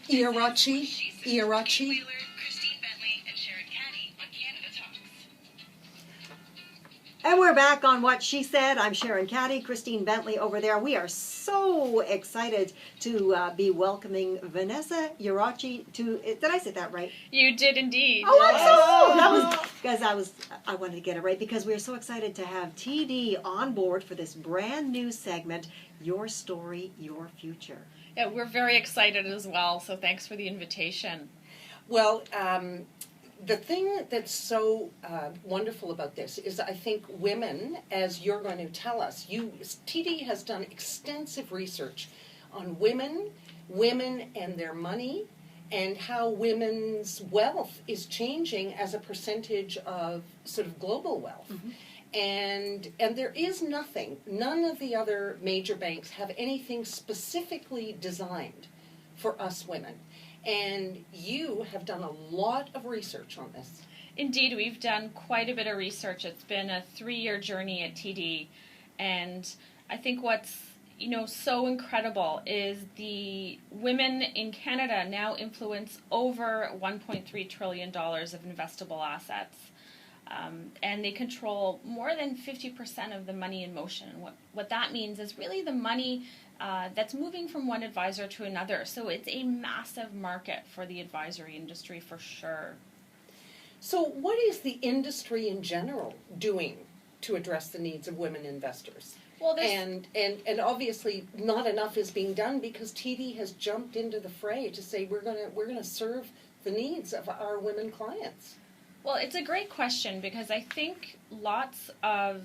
Irachi. And we're back on What She Said. I'm Sharon Caddy, Christine Bentley over there. We are so excited to be welcoming Vanessa Irachi to, did I say that right? You did indeed. Oh, that was, because I wanted to get it right, because we are so excited to have TD on board for this brand new segment, Your Story, Your Future. Yeah, we're very excited as well, so thanks for the invitation. Well, the thing that's so wonderful about this is I think women, as you're going to tell us, TD has done extensive research on women and their money, and how women's wealth is changing as a percentage of sort of global wealth. Mm-hmm. And there is none of the other major banks have anything specifically designed for us women. And you have done a lot of research on this. Indeed, we've done quite a bit of research. It's been a 3-year journey at TD. And I think what's so incredible is the women in Canada now influence over $1.3 trillion of investable assets. And they control more than 50% of the money in motion. What that means is really the money that's moving from one advisor to another. So it's a massive market for the advisory industry for sure. So what is the industry in general doing to address the needs of women investors? Well, and obviously not enough is being done, because TD has jumped into the fray to say we're gonna serve the needs of our women clients. Well, it's a great question, because I think lots of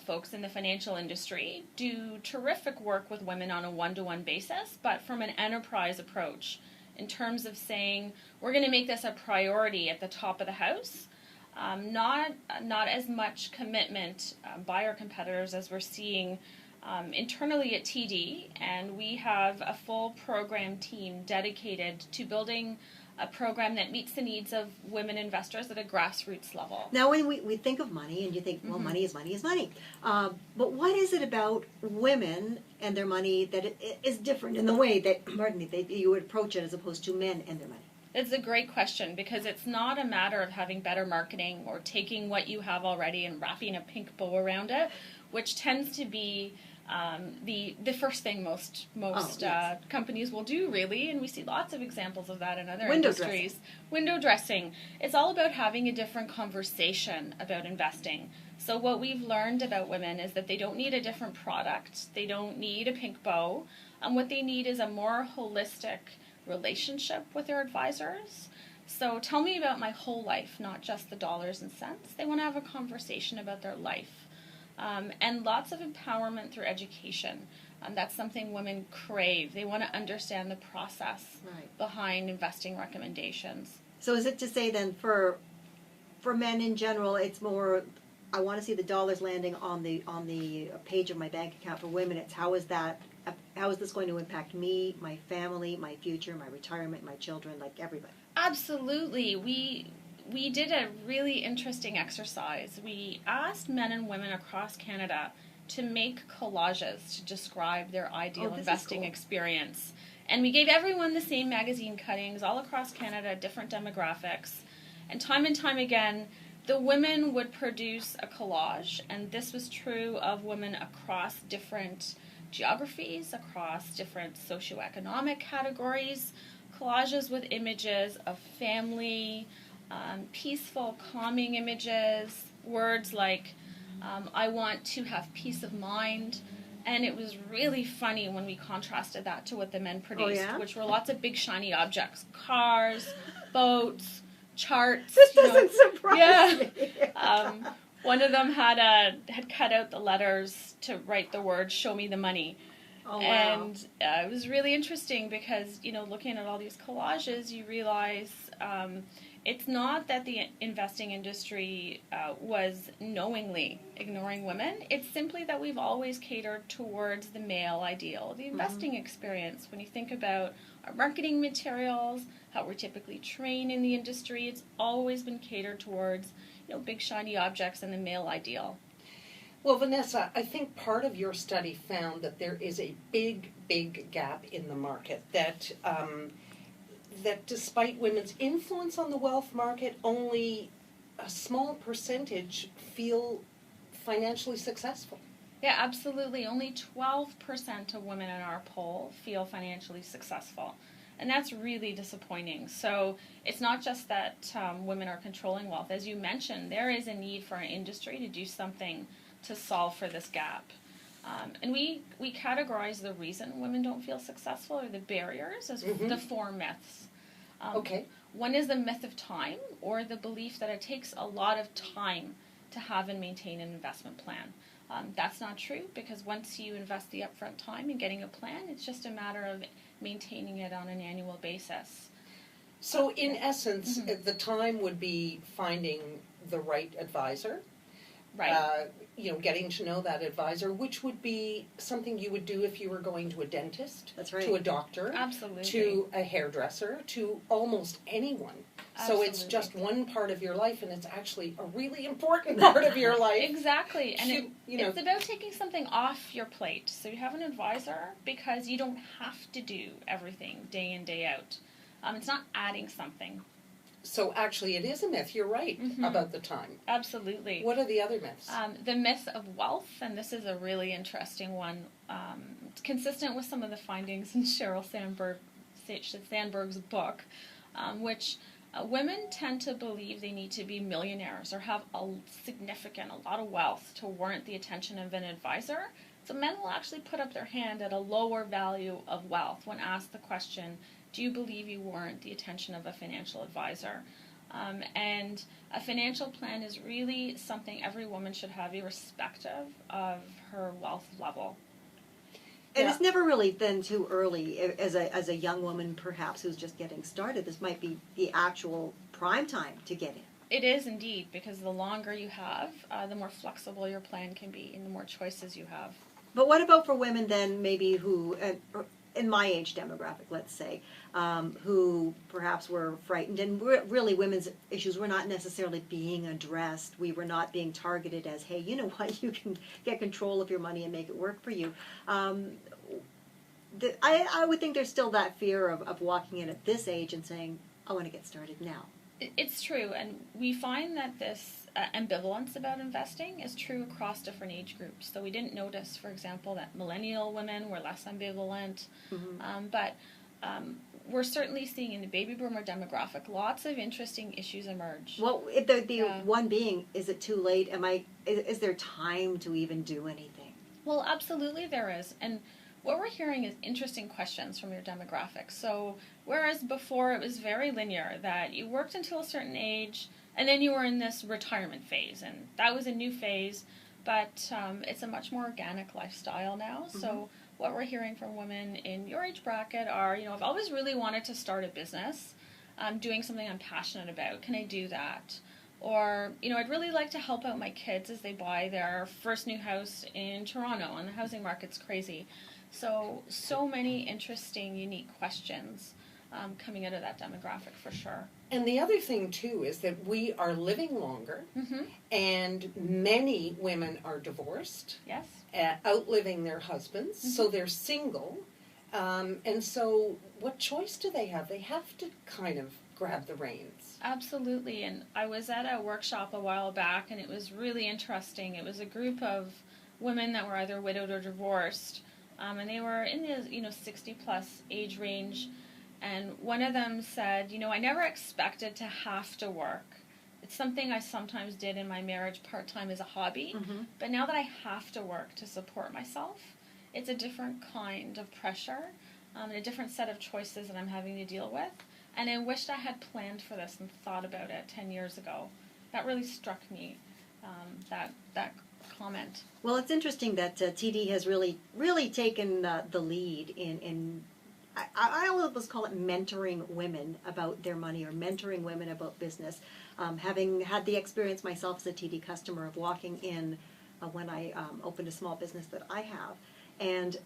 folks in the financial industry do terrific work with women on a one-to-one basis, but from an enterprise approach, in terms of saying we're going to make this a priority at the top of the house. Not as much commitment by our competitors as we're seeing internally at TD, and we have a full program team dedicated to building a program that meets the needs of women investors at a grassroots level. Now, when we think of money, and you think, well, money is money is money. But what is it about women and their money that is different in the way that, you would approach it as opposed to men and their money? It's a great question, because it's not a matter of having better marketing or taking what you have already and wrapping a pink bow around it, which tends to be the first thing most companies will do, really, and we see lots of examples of that in other industries. Window dressing. It's all about having a different conversation about investing. So what we've learned about women is that they don't need a different product. They don't need a pink bow. What they need is a more holistic relationship with their advisors. So tell me about my whole life, not just the dollars and cents. They want to have a conversation about their life. And lots of empowerment through education. That's something women crave. They want to understand the process behind investing recommendations. So is it to say then for men in general, it's more, I want to see the dollars landing on the page of my bank account. For women, it's how is this going to impact me, my family, my future, my retirement, my children, like everybody? Absolutely. We did a really interesting exercise. We asked men and women across Canada to make collages to describe their ideal investing experience. And we gave everyone the same magazine cuttings all across Canada, different demographics. And time again, the women would produce a collage. And this was true of women across different geographies, across different socioeconomic categories. Collages with images of family, peaceful, calming images, words like, I want to have peace of mind. And it was really funny when we contrasted that to what the men produced, which were lots of big, shiny objects, cars, boats, charts. This doesn't surprise me. One of them had cut out the letters to write the words, show me the money. Oh, wow. And it was really interesting because, looking at all these collages, you realize it's not that the investing industry was knowingly ignoring women. It's simply that we've always catered towards the male ideal, the investing experience. When you think about our marketing materials, how we're typically trained in the industry, it's always been catered towards, big shiny objects and the male ideal. Well, Vanessa, I think part of your study found that there is a big, big gap in the market, that that despite women's influence on the wealth market, only a small percentage feel financially successful. Yeah, absolutely. Only 12% of women in our poll feel financially successful. And that's really disappointing. So it's not just that women are controlling wealth. As you mentioned, there is a need for an industry to do something to solve for this gap. And we categorize the reason women don't feel successful, or the barriers, as the 4 myths. Okay. One is the myth of time, or the belief that it takes a lot of time to have and maintain an investment plan. That's not true, because once you invest the upfront time in getting a plan, it's just a matter of maintaining it on an annual basis. So in essence, the time would be finding the right advisor. Right. Getting to know that advisor, which would be something you would do if you were going to a dentist, That's right. to a doctor, Absolutely. to a hairdresser, to almost anyone. So it's Absolutely. just one part of your life, and it's actually a really important part of your life. Exactly. And It's it's about taking something off your plate. So you have an advisor because you don't have to do everything day in, day out. It's not adding something. So actually it is a myth, you're right, about the time. Absolutely. What are the other myths? The myth of wealth, and this is a really interesting one. It's consistent with some of the findings in Sheryl Sandberg's book, which women tend to believe they need to be millionaires or have a lot of wealth to warrant the attention of an advisor. So men will actually put up their hand at a lower value of wealth when asked the question, do you believe you warrant the attention of a financial advisor? And a financial plan is really something every woman should have, irrespective of her wealth level. And it's never really been too early as a young woman, perhaps, who's just getting started. This might be the actual prime time to get in. It is indeed, because the longer you have, the more flexible your plan can be and the more choices you have. But what about for women then, maybe who, in my age demographic, let's say, who perhaps were frightened, and really women's issues were not necessarily being addressed. We were not being targeted as, hey, you know what, you can get control of your money and make it work for you. I would think there's still that fear of walking in at this age and saying, I want to get started now. It's true, and we find that this ambivalence about investing is true across different age groups. So we didn't notice, for example, that millennial women were less ambivalent, but we're certainly seeing in the baby boomer demographic lots of interesting issues emerge. Well, one being, is it too late? Is there time to even do anything? Well, absolutely there is, and what we're hearing is interesting questions from your demographic. So whereas before it was very linear, that you worked until a certain age and then you were in this retirement phase, and that was a new phase, but it's a much more organic lifestyle now. So what we're hearing from women in your age bracket are, I've always really wanted to start a business. I'm doing something I'm passionate about. Can I do that? Or, I'd really like to help out my kids as they buy their first new house in Toronto, and the housing market's crazy. So many interesting, unique questions coming out of that demographic for sure. And the other thing, too, is that we are living longer, and many women are divorced, Yes. Outliving their husbands, so they're single. And so what choice do they have? They have to kind of grab the reins. Absolutely, and I was at a workshop a while back, and it was really interesting. It was a group of women that were either widowed or divorced, and they were in the 60-plus age range. And one of them said, I never expected to have to work. It's something I sometimes did in my marriage part-time as a hobby, but now that I have to work to support myself, it's a different kind of pressure, and a different set of choices that I'm having to deal with. And I wished I had planned for this and thought about it 10 years ago. That really struck me, that comment. Well, it's interesting that TD has really taken the lead in I always call it mentoring women about their money, or mentoring women about business. Having had the experience myself as a TD customer of walking in when I opened a small business that I have, and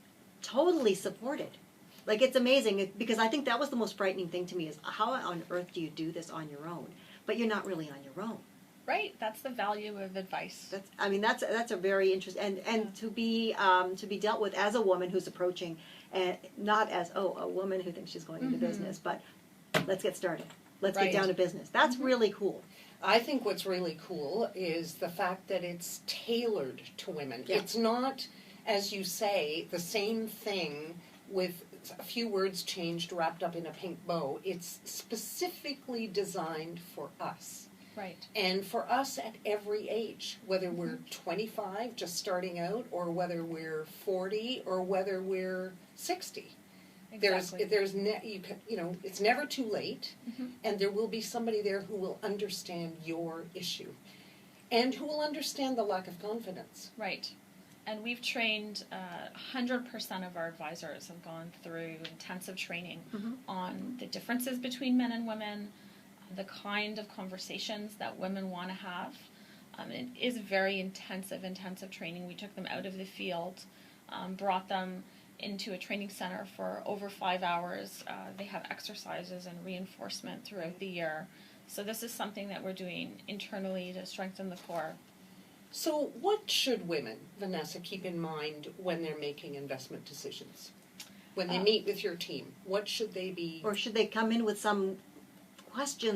totally supported. Like, it's amazing, because I think that was the most frightening thing to me, is how on earth do you do this on your own? But you're not really on your own. Right, that's the value of advice. That's a very interesting, and to be dealt with as a woman who's approaching, and not as a woman who thinks she's going into business, but let's get started. Let's Right. get down to business. That's really cool. I think what's really cool is the fact that it's tailored to women. Yeah. It's not, as you say, the same thing with a few words changed wrapped up in a pink bow. It's specifically designed for us. Right. And for us at every age, whether we're 25 just starting out, or whether we're 40, or whether we're 60. Exactly. It's never too late, and there will be somebody there who will understand your issue, and who will understand the lack of confidence. Right. And we've trained 100% of our advisors have gone through intensive training on the differences between men and women, the kind of conversations that women want to have. It is very intensive training. We took them out of the field, brought them into a training center for over 5 hours. They have exercises and reinforcement throughout the year. So this is something that we're doing internally to strengthen the core. So what should women, Vanessa, keep in mind when they're making investment decisions? When they meet with your team, what should they be? Or should they come in with some questions